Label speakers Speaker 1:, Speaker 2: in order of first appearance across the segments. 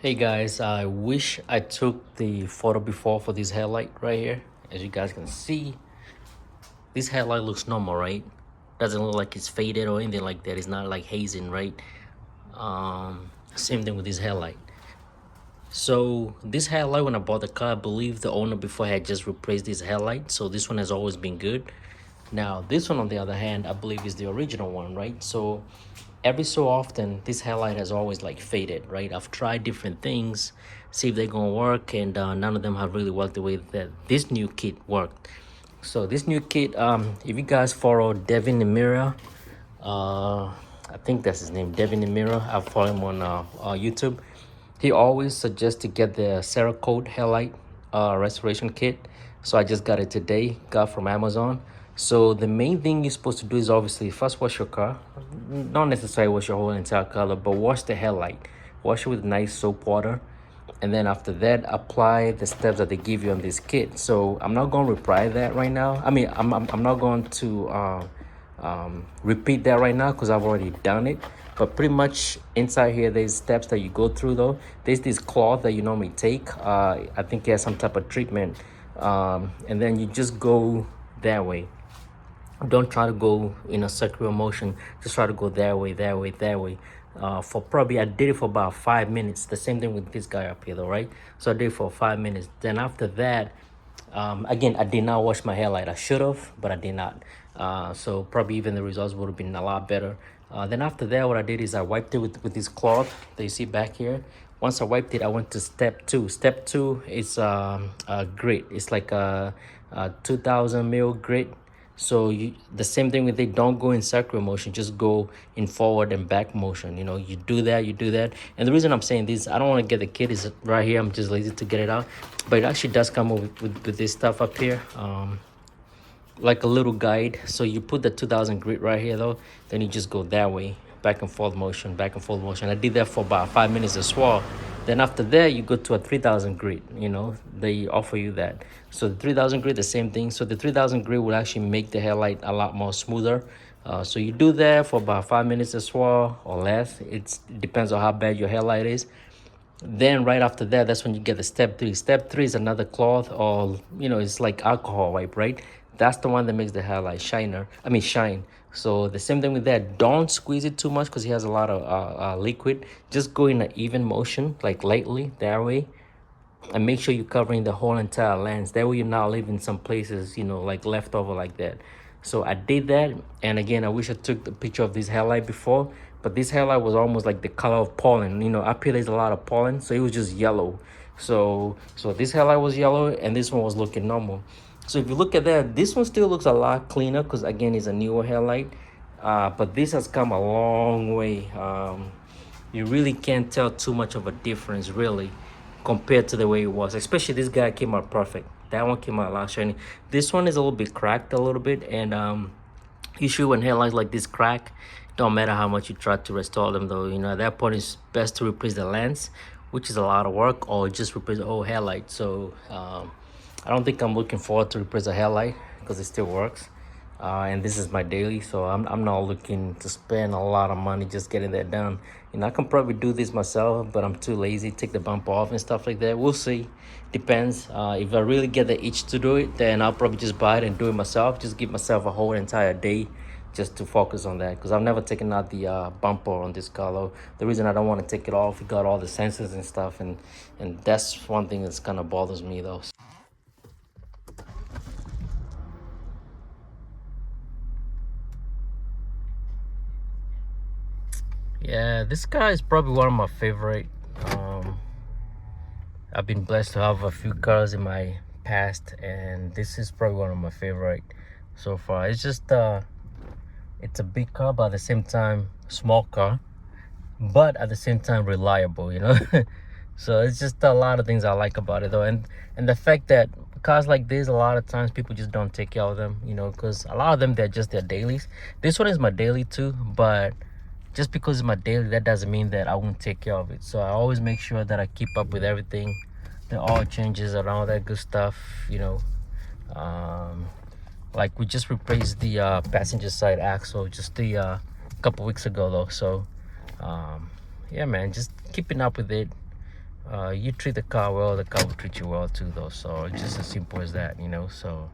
Speaker 1: Hey guys, I wish I took the photo before for this headlight right here. As you guys can see, this headlight looks normal, right? Doesn't look like it's faded or anything like that. It's not like hazing, right? Same thing with this headlight. So this headlight, when I bought the car, I believe the owner before had just replaced this headlight. So this one has always been good. Now this one, on the other hand, I believe is the original one, right? So every so often, this headlight has always like faded, right? I've tried different things, see if they're gonna work, and none of them have really worked the way that this new kit worked. So this new kit, if you guys follow Devin Emira, I think that's his name, Devin Emira. I follow him on YouTube. He always suggests to get the Cerakote Headlight restoration kit. So I just got it today, got from Amazon. So the main thing you're supposed to do is obviously first wash your car. Not necessarily wash your whole entire color, but wash the headlight. Wash it with nice soap water. And then after that, apply the steps that they give you on this kit. So I'm not going to reply that right now. I mean, I'm not going to repeat that right now because I've already done it. But pretty much inside here, there's steps that you go through though. There's this cloth that you normally take. I think it has some type of treatment. And then you just go that way. Don't try to go in a circular motion. Just try to go that way, that way, that way. For probably, I did it for about 5 minutes. The same thing with this guy up here though, right? So I did it for 5 minutes. Then after that, again, I did not wash my headlight. I should have, but I did not. So probably even the results would have been a lot better. Then after that, what I did is I wiped it with this cloth that you see back here. Once I wiped it, I went to step two. Step two is a grit. It's like a 2000 mil grit. So the same thing with it, don't go in circular motion, just go in forward and back motion. You know, you do that. And the reason I'm saying this, I don't want to get the kit, is right here. I'm just lazy to get it out. But it actually does come with this stuff up here. Like a little guide. So you put the 2000 grit right here though, then you just go that way, back and forth motion, back and forth motion. I did that for about 5 minutes as well. Then after that, you go to a 3000 grit. You know, they offer you that. So the 3000 grit, the same thing. So the 3000 grit will actually make the headlight a lot more smoother. So you do that for about 5 minutes as well, or less. It depends on how bad your headlight is. Then right after that, that's when you get the step three. Step three is another cloth, or it's like alcohol wipe, right? That's the one that makes the hairline shine. So the same thing with that. Don't squeeze it too much because he has a lot of liquid. Just go in an even motion, like lightly, that way. And make sure you're covering the whole entire lens. That way you're not leaving some places, like left over like that. So I did that. And again, I wish I took the picture of this hairlight before. But this hairlight was almost like the color of pollen. Up here there's a lot of pollen. So it was just yellow. So this hairlight was yellow and this one was looking normal. So if you look at that, this one still looks a lot cleaner because again, it's a newer headlight. But this has come a long way. You really can't tell too much of a difference, really, compared to the way it was. Especially this guy came out perfect. That one came out a lot shiny. This one is a little bit cracked a little bit, and usually when headlights like this crack, don't matter how much you try to restore them though. At that point it's best to replace the lens, which is a lot of work, or just replace the whole headlight. So I don't think I'm looking forward to replace the headlight because it still works. And this is my daily, so I'm not looking to spend a lot of money just getting that done. I can probably do this myself, but I'm too lazy to take the bump off and stuff like that. We'll see. Depends. If I really get the itch to do it, then I'll probably just buy it and do it myself. Just give myself a whole entire day just to focus on that, because I've never taken out the bumper on this car though. The reason I don't want to take it off, it got all the sensors and stuff, and that's one thing that's kind of bothers me though. Yeah, this guy is probably one of my favorite. I've been blessed to have a few cars in my past, and this is probably one of my favorite so far. It's just it's a big car, but at the same time small car, but at the same time reliable. So it's just a lot of things I like about it though, and the fact that cars like this, a lot of times people just don't take care of them, because a lot of them, they're just their dailies. This one is my daily too, but just because it's my daily, that doesn't mean that I won't take care of it. So I always make sure that I keep up with everything, the oil changes and all that good stuff. Like we just replaced the passenger side axle just a couple weeks ago though. So yeah man, just keeping up with it. You treat the car well, the car will treat you well too, though. So it's just as simple as that, you know. So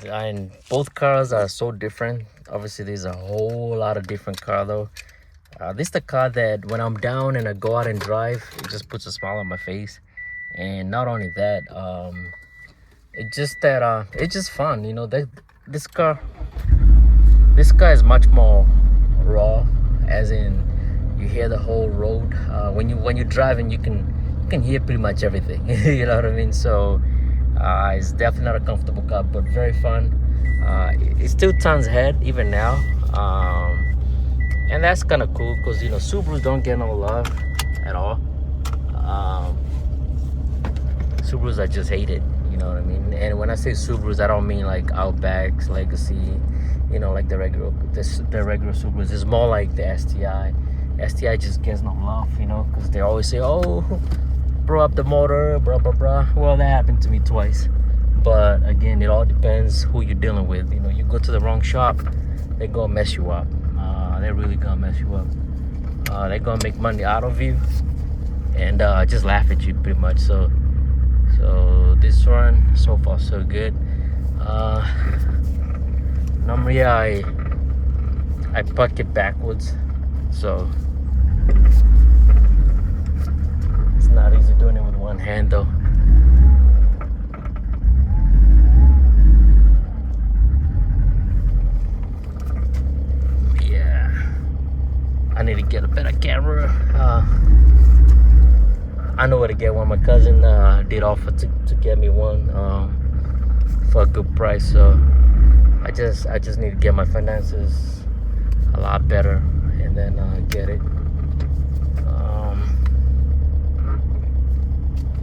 Speaker 1: and both cars are so different. Obviously, there's a whole lot of different car though. This is the car that when I'm down and I go out and drive, it just puts a smile on my face. And not only that, it's just fun, you know. This car this car is much more raw, as in you hear the whole road. When you're driving, you can hear pretty much everything. You know what I mean? So it's definitely not a comfortable car, but very fun. It still turns head even now, and that's kind of cool because you know Subarus don't get no love at all. Um, Subarus are just hated. You know what I mean? And when I say Subarus, I don't mean like Outbacks, Legacy, you know, like the regular Subarus. It's more like the STI. STI just gets no love, you know, because they always say, "Oh, blow up the motor, blah blah blah." Well, that happened to me twice. But again, it all depends who you're dealing with. You know, you go to the wrong shop, they're gonna mess you up. They're really gonna mess you up. They're gonna make money out of you and just laugh at you pretty much. So this one, so far so good. Normally I park it backwards, so it's not easy doing it with one hand though. Yeah, I need to get a better camera. I know where to get one. My cousin did offer to get me one for a good price. So I just need to get my finances a lot better and then get it.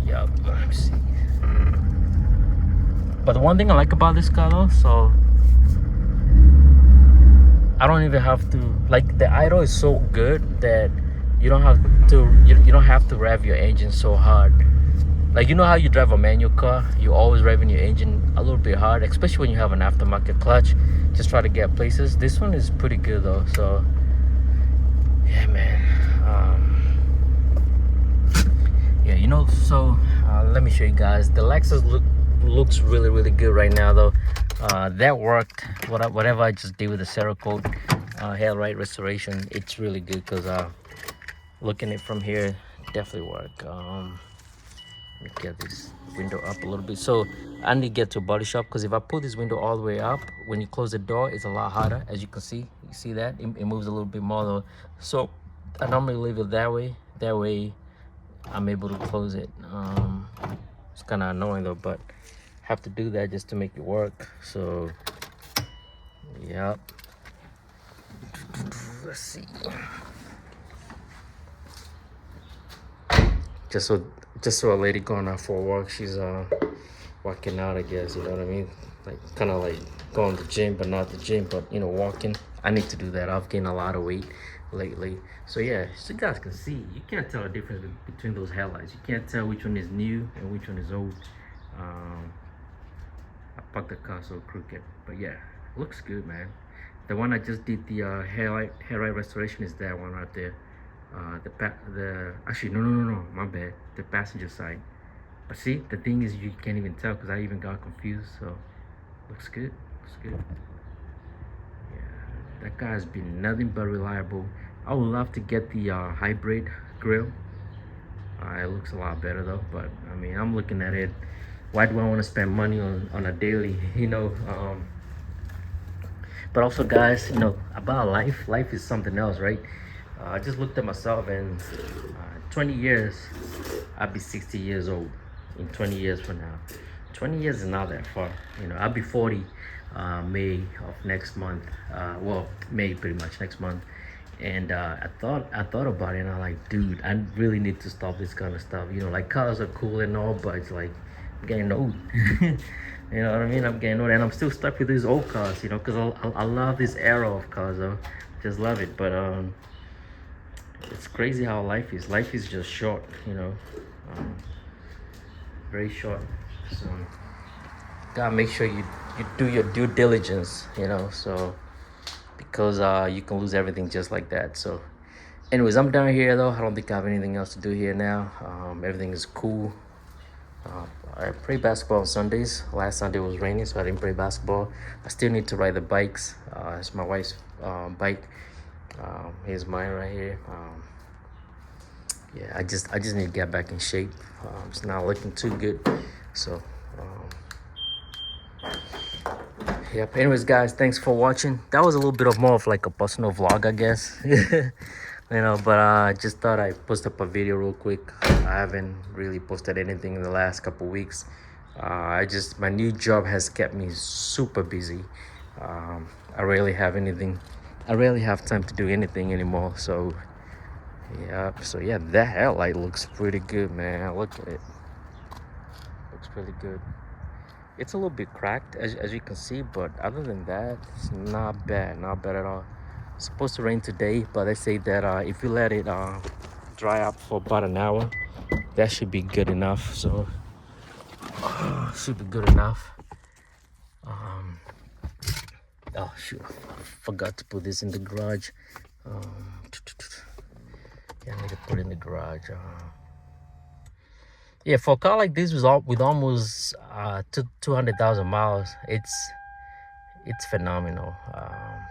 Speaker 1: Yeah, let me see. But the one thing I like about this car though, so I don't even have to, like, the idle is so good that you don't have to rev your engine so hard. Like, you know how you drive a manual car, you always revving your engine a little bit hard, especially when you have an aftermarket clutch, just try to get places. This one is pretty good though. So yeah, man. Yeah, you know, so let me show you guys. The Lexus looks really good right now though. That worked. Whatever I just did with the Cerakote Headlight restoration, it's really good because looking at it from here definitely work. Let me get this window up a little bit. So I need to get to a body shop because if I pull this window all the way up, when you close the door, it's a lot harder. As you can see, you see that it moves a little bit more though. So I normally leave it that way. That way I'm able to close it. It's kind of annoying though, but have to do that just to make it work. So yep. Let's see. Just so a lady going out for a walk, she's working out, I guess, you know what I mean? Like kind of like going to the gym, but not the gym, but you know, walking. I need to do that. I've gained a lot of weight lately. So yeah, so you guys can see, you can't tell the difference between those headlights. You can't tell which one is new and which one is old. I parked the car so crooked, but yeah, looks good, man. The one I just did the headlight restoration is that one right there. Actually no, my bad, the passenger side. But see, the thing is, you can't even tell because I even got confused. So looks good. Yeah, that car has been nothing but reliable. I would love to get the hybrid grill. It looks a lot better though, but I mean, I'm looking at it. Why do I want to spend money on a daily, you know? But also, guys, you know, about life is something else, right? I just looked at myself, and 20 years, I'll be 60 years old in 20 years from now. 20 years is not that far, you know. I'll be 40 May of next month. Well, May pretty much next month. And I thought about it, and I'm like, dude, I really need to stop this kind of stuff. You know, like, cars are cool and all, but it's like, I'm getting old. You know what I mean? I'm getting old, and I'm still stuck with these old cars, you know, because I love this era of cars, though. Just love it. But it's crazy how life is. Life is just short, you know. very short. So gotta make sure you do your due diligence, you know, so because you can lose everything just like that. So anyways, I'm down here though. I don't think I have anything else to do here now. Everything is cool. I play basketball on Sundays. Last Sunday was raining, so I didn't play basketball. I still need to ride the bikes. It's my wife's bike. Here's mine right here. Yeah, I just need to get back in shape. It's not looking too good. So yep. Anyways, guys, thanks for watching. That was a little bit of more of like a personal vlog, I guess. You know, but I just thought I'd post up a video real quick. I haven't really posted anything in the last couple weeks. My new job has kept me super busy. I rarely have time to do anything anymore. So yeah, that headlight looks pretty good, man. Look at it. Looks pretty good. It's a little bit cracked, as you can see, but other than that, it's not bad at all. It's supposed to rain today, but they say that if you let it dry up for about an hour, that should be good enough. So should be good enough. Oh shoot, I forgot to put this in the garage. Yeah, I need to put it in the garage. Yeah, for a car like this with almost 200,000 miles, it's phenomenal.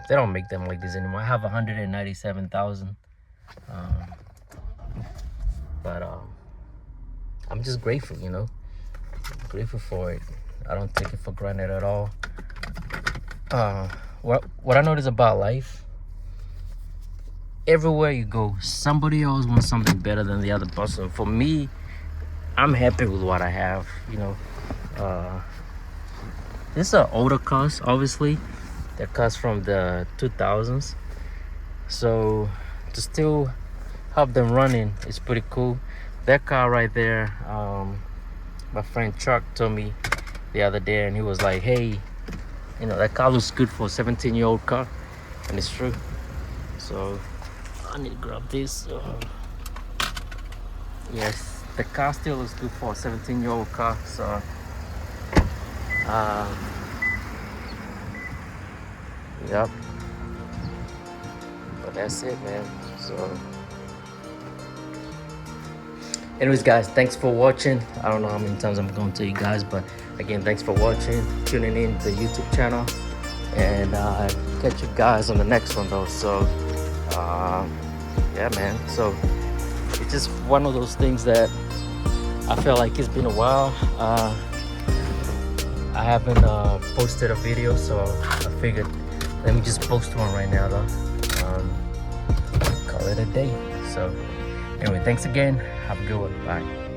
Speaker 1: They don't make them like this anymore. I have 197,000, but I'm just grateful, you know. Grateful for it. I don't take it for granted at all. What I notice about life, everywhere you go, somebody always wants something better than the other person. For me, I'm happy with what I have, you know. These are older cars, obviously. They're cars from the 2000s. So to still have them running is pretty cool. That car right there, my friend Chuck told me the other day, and he was like, hey, you know, that car looks good for a 17-year-old car. And it's true. So I need to grab this. Yes, the car still looks good for a 17-year-old car. So yep. But that's it, man. So anyways, guys, thanks for watching. I don't know how many times I'm going to tell you guys, but again, thanks for watching, tuning in the YouTube channel, and catch you guys on the next one though. So yeah, man, so it's just one of those things that I feel like it's been a while. I haven't posted a video, so I figured let me just post one right now though. Call it a day. So anyway, thanks again. Have a good one. Bye.